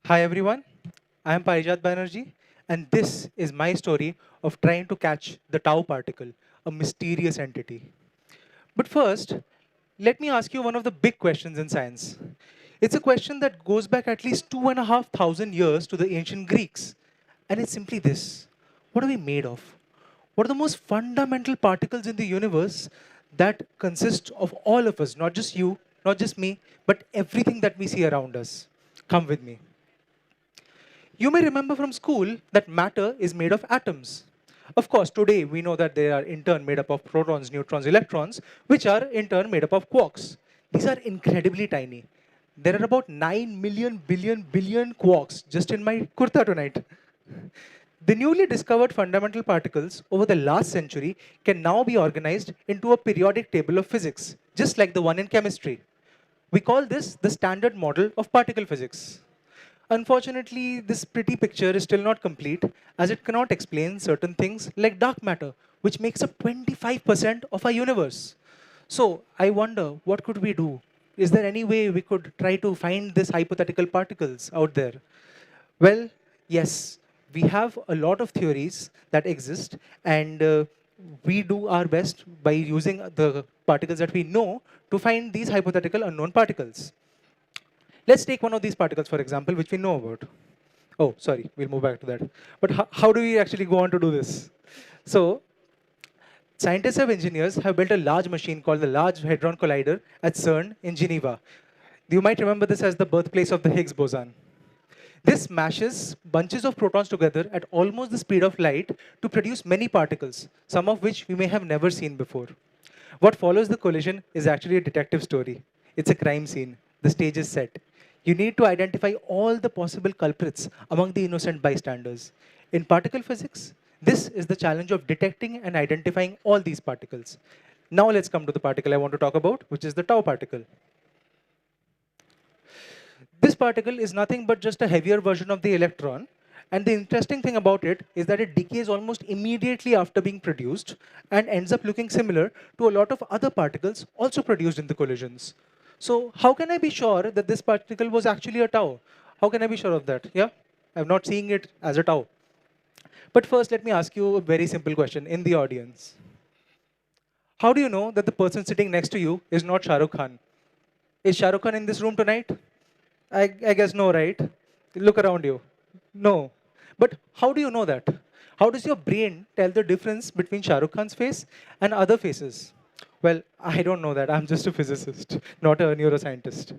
Hi everyone, I am Parijat Banerjee, and this is my story of trying to catch the tau particle, a mysterious entity. But first, let me ask you one of the big questions in science. It's a question that goes back at least 2,500 years to the ancient Greeks. And it's simply this: what are we made of? What are the most fundamental particles in the universe that consist of all of us, not just you, not just me, but everything that we see around us? Come with me. You may remember from school that matter is made of atoms. Of course, today we know that they are in turn made up of protons, neutrons, electrons, which are in turn made up of quarks. These are incredibly tiny. There are about 9 million billion quarks just in my kurta tonight. The newly discovered fundamental particles over the last century can now be organized into a periodic table of physics, just like the one in chemistry. We call this the standard model of particle physics. Unfortunately, this pretty picture is still not complete as it cannot explain certain things like dark matter, which makes up 25% of our universe. So I wonder, what could we do? Is there any way we could try to find these hypothetical particles out there? Well, yes, we have a lot of theories that exist, and we do our best by using the particles that we know to find these hypothetical unknown particles. Let's take one of these particles, for example, which we know about. Oh, sorry, we'll move back to that. But how do we actually go on to do this? So, scientists and engineers have built a large machine called the Large Hadron Collider at CERN in Geneva. You might remember this as the birthplace of the Higgs boson. This smashes bunches of protons together at almost the speed of light to produce many particles, some of which we may have never seen before. What follows the collision is actually a detective story. It's a crime scene. The stage is set. You need to identify all the possible culprits among the innocent bystanders. In particle physics, this is the challenge of detecting and identifying all these particles. Now let's come to the particle I want to talk about, which is the tau particle. This particle is nothing but just a heavier version of the electron. And the interesting thing about it is that it decays almost immediately after being produced and ends up looking similar to a lot of other particles also produced in the collisions. So how can I be sure that this particle was actually a tau? How can I be sure of that? Yeah, I'm not seeing it as a tau. But first, let me ask you a very simple question in the audience. How do you know that the person sitting next to you is not Shah Rukh Khan? Is Shah Rukh Khan in this room tonight? I guess no, right? Look around you. No. But how do you know that? How does your brain tell the difference between Shah Rukh Khan's face and other faces? Well, I don't know that. I'm just a physicist, not a neuroscientist.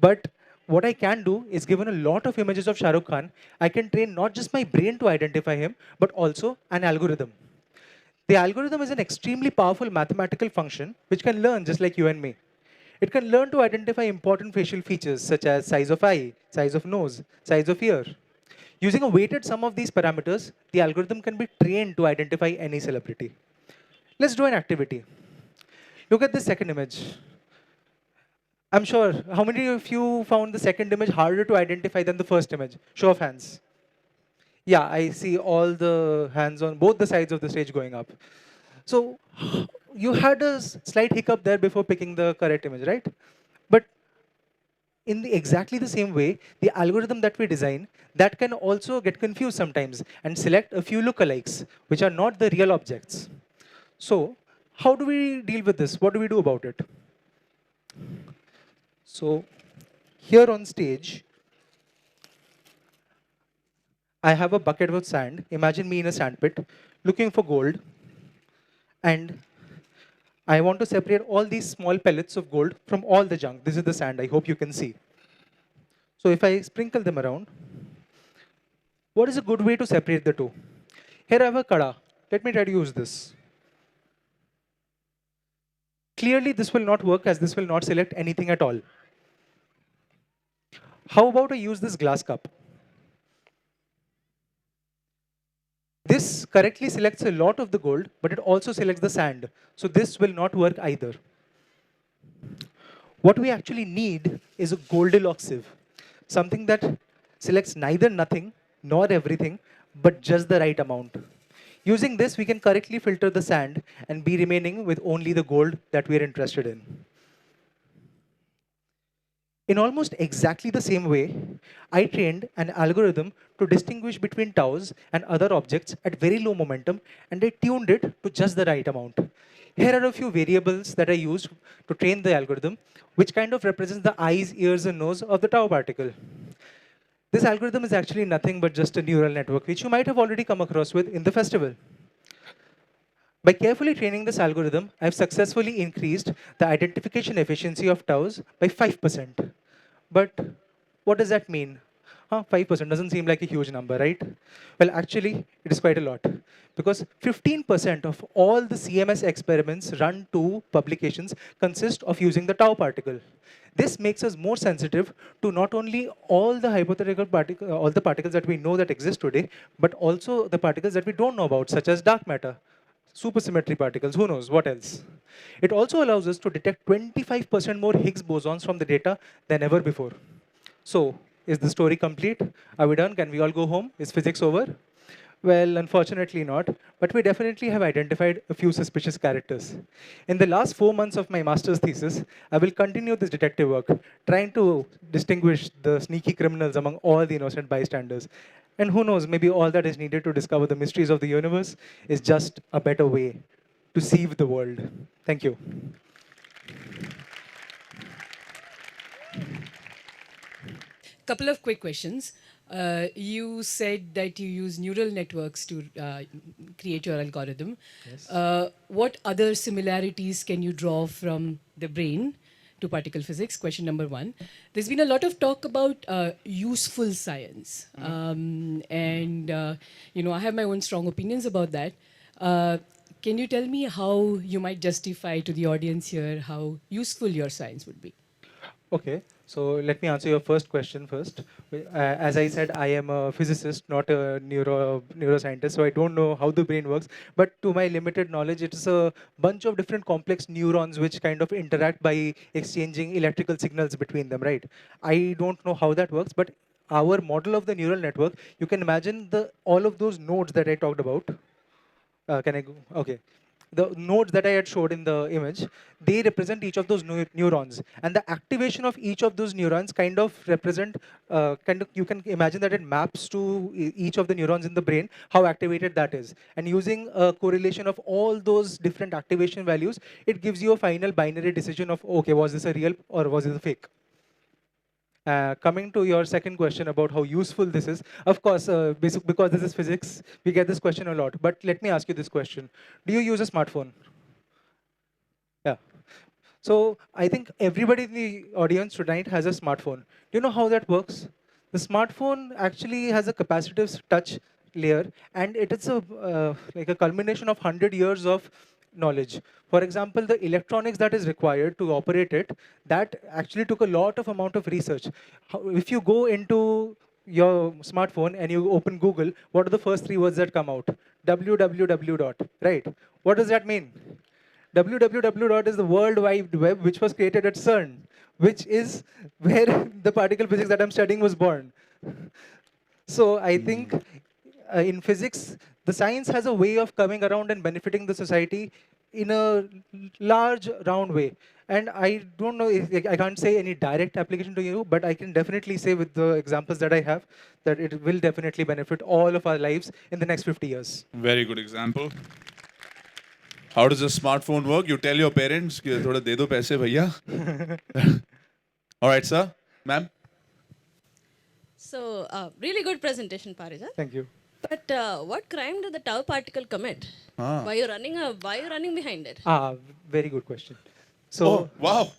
But what I can do is, given a lot of images of Shah Rukh Khan, I can train not just my brain to identify him, but also an algorithm. The algorithm is an extremely powerful mathematical function which can learn just like you and me. It can learn to identify important facial features such as size of eye, size of nose, size of ear. Using a weighted sum of these parameters, the algorithm can be trained to identify any celebrity. Let's do an activity. Look at this second image. I'm sure, how many of you found the second image harder to identify than the first image? Show of hands. Yeah, I see all the hands on both the sides of the stage going up. So you had a slight hiccup there before picking the correct image, right? But in exactly the same way, the algorithm that we design, that can also get confused sometimes and select a few lookalikes, which are not the real objects. So how do we deal with this? What do we do about it? So here on stage, I have a bucket with sand. Imagine me in a sandpit looking for gold. And I want to separate all these small pellets of gold from all the junk. This is the sand. I hope you can see. So if I sprinkle them around, what is a good way to separate the two? Here I have a kada. Let me try to use this. Clearly, this will not work as this will not select anything at all. How about I use this glass cup? This correctly selects a lot of the gold, but it also selects the sand. So this will not work either. What we actually need is a Goldilocks sieve, something that selects neither nothing nor everything, but just the right amount. Using this, we can correctly filter the sand and be remaining with only the gold that we are interested in. In almost exactly the same way, I trained an algorithm to distinguish between taus and other objects at very low momentum, and I tuned it to just the right amount. Here are a few variables that I used to train the algorithm, which kind of represents the eyes, ears, and nose of the tau particle. This algorithm is actually nothing but just a neural network, which you might have already come across with in the festival. By carefully training this algorithm, I've successfully increased the identification efficiency of taus by 5%. But what does that mean? 5% doesn't seem like a huge number, right? Well, actually, it is quite a lot. Because 15% of all the CMS experiments run to publications consist of using the tau particle. This makes us more sensitive to not only all the hypothetical all the particles that we know that exist today, but also the particles that we don't know about, such as dark matter, supersymmetry particles, who knows, what else. It also allows us to detect 25% more Higgs bosons from the data than ever before. So, is the story complete? Are we done? Can we all go home? Is physics over? Well, unfortunately not, but we definitely have identified a few suspicious characters. In the last 4 months of my master's thesis, I will continue this detective work, trying to distinguish the sneaky criminals among all the innocent bystanders. And who knows, maybe all that is needed to discover the mysteries of the universe is just a better way to sieve the world. Thank you. Couple of quick questions. You said that you use neural networks to create your algorithm. Yes. What other similarities can you draw from the brain to particle physics? Question number one. There's been a lot of talk about useful science, and I have my own strong opinions about that. Can you tell me how you might justify to the audience here how useful your science would be? Okay, so let me answer your first question first. As I said, I am a physicist, not a neuroscientist, so I don't know how the brain works. But to my limited knowledge, it's a bunch of different complex neurons which kind of interact by exchanging electrical signals between them, right? I don't know how that works, but our model of the neural network, you can imagine the all of those nodes that I talked about. Can I go? Okay. The nodes that I had showed in the image, they represent each of those neurons. And the activation of each of those neurons kind of represent, you can imagine that it maps to each of the neurons in the brain, how activated that is. And using a correlation of all those different activation values, it gives you a final binary decision of, okay, was this a real or was it a fake? Coming to your second question about how useful this is, of course, because this is physics, we get this question a lot. But let me ask you this question. Do you use a smartphone? Yeah. So I think everybody in the audience tonight has a smartphone. Do you know how that works? The smartphone actually has a capacitive touch layer, and it is like a culmination of 100 years of knowledge. For example, the electronics that is required to operate it, that actually took a lot of amount of research. If you go into your smartphone and you open Google, what are the first three words that come out? www dot, right? What does that mean? www dot is the World Wide Web, which was created at CERN, which is where the particle physics that I'm studying was born. So I think in physics, the science has a way of coming around and benefiting the society in a large, round way. And I don't know, if, I can't say any direct application to you, but I can definitely say with the examples that I have, that it will definitely benefit all of our lives in the next 50 years. Very good example. How does a smartphone work? You tell your parents कि थोड़ा दे दो पैसे भैया. All right, sir. Ma'am. So, really good presentation, Parijat. Thank you. But what crime did the tau particle commit? Why are you running? Why are you running behind it? Very good question. So, Oh, wow.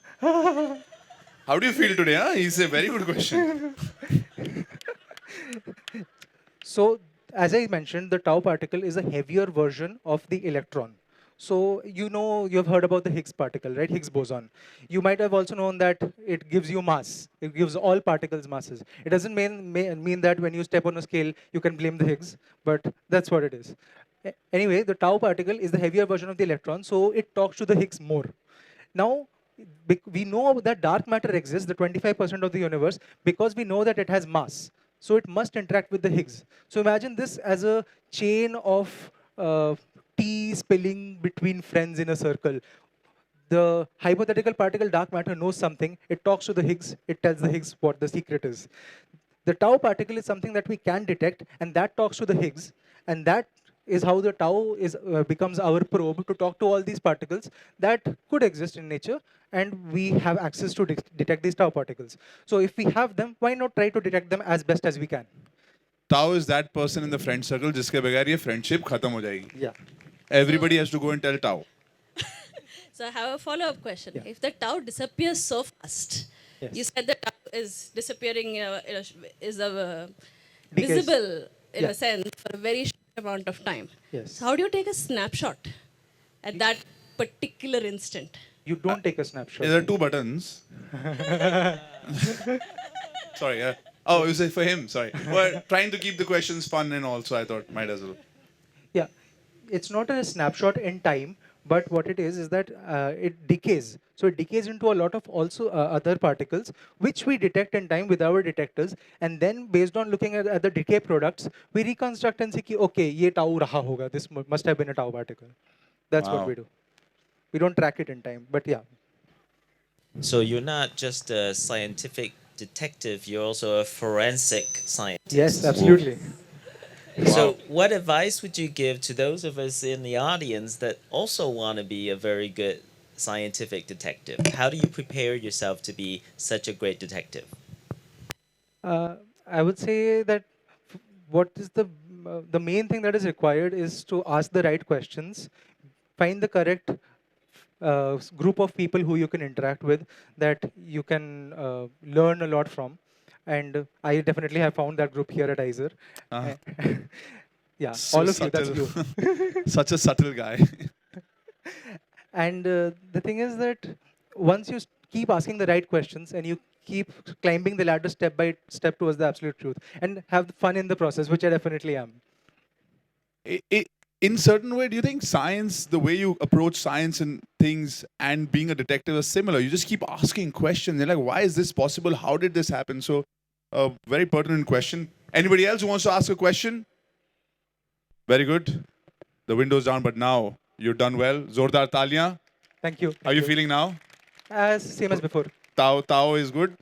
How do you feel today? Huh? It's a very good question. So, as I mentioned, the tau particle is a heavier version of the electron. So, you've heard about the Higgs particle, right? Higgs boson. You might have also known that it gives you mass. It gives all particles masses. It doesn't mean that when you step on a scale, you can blame the Higgs, but that's what it is. Anyway, the tau particle is the heavier version of the electron, so it talks to the Higgs more. Now, we know that dark matter exists, the 25% of the universe, because we know that it has mass. So it must interact with the Higgs. So imagine this as a chain of tea spilling between friends in a circle. The hypothetical particle dark matter knows something. It talks to the Higgs. It tells the Higgs what the secret is. The tau particle is something that we can detect, and that talks to the Higgs, and that is how the tau becomes our probe to talk to all these particles that could exist in nature, and we have access to detect these tau particles. So if we have them, why not try to detect them as best as we can? Tau is that person in the friend circle जिसके बगैर ये friendship खत्म हो जाएगी. Yeah. Everybody has to go and tell Tau. So I have a follow-up question. Yeah. If the tau disappears so fast, Yes. you said the tau is disappearing, is Decays. visible in Yeah. a sense for a very short amount of time. Yes. So how do you take a snapshot at that particular instant? You don't take a snapshot. There are two buttons. Sorry. Oh, you say for him. Sorry. We're trying to keep the questions fun and all, so I thought might as well. Yeah, it's not a snapshot in time, but what it is that it decays. So it decays into a lot of also other particles, which we detect in time with our detectors. And then based on looking at the decay products, we reconstruct and say, ki, okay, ye tau raha hoga. This must have been a tau particle. That's what Wow. we do. We don't track it in time, but yeah. So you're not just a scientific detective, you're also a forensic scientist. Yes, absolutely. So what advice would you give to those of us in the audience that also want to be a very good scientific detective? How do you prepare yourself to be such a great detective? I would say that what is the main thing that is required is to ask the right questions, find the correct group of people who you can interact with that you can learn a lot from, and I definitely have found that group here at IISER. Uh-huh. Yeah, So all of you. That's subtle. you. Such a subtle guy. And the thing is that once you keep asking the right questions and you keep climbing the ladder step by step towards the absolute truth and have fun in the process, which I definitely am. In certain way, do you think science, the way you approach science and things and being a detective is similar? You just keep asking questions. You're like, why is this possible? How did this happen? So, a very pertinent question. Anybody else who wants to ask a question? Very good. The window's down, but now you've done well. Zordar Talia. Thank you. How are you feeling now? As same as before. Tao is good.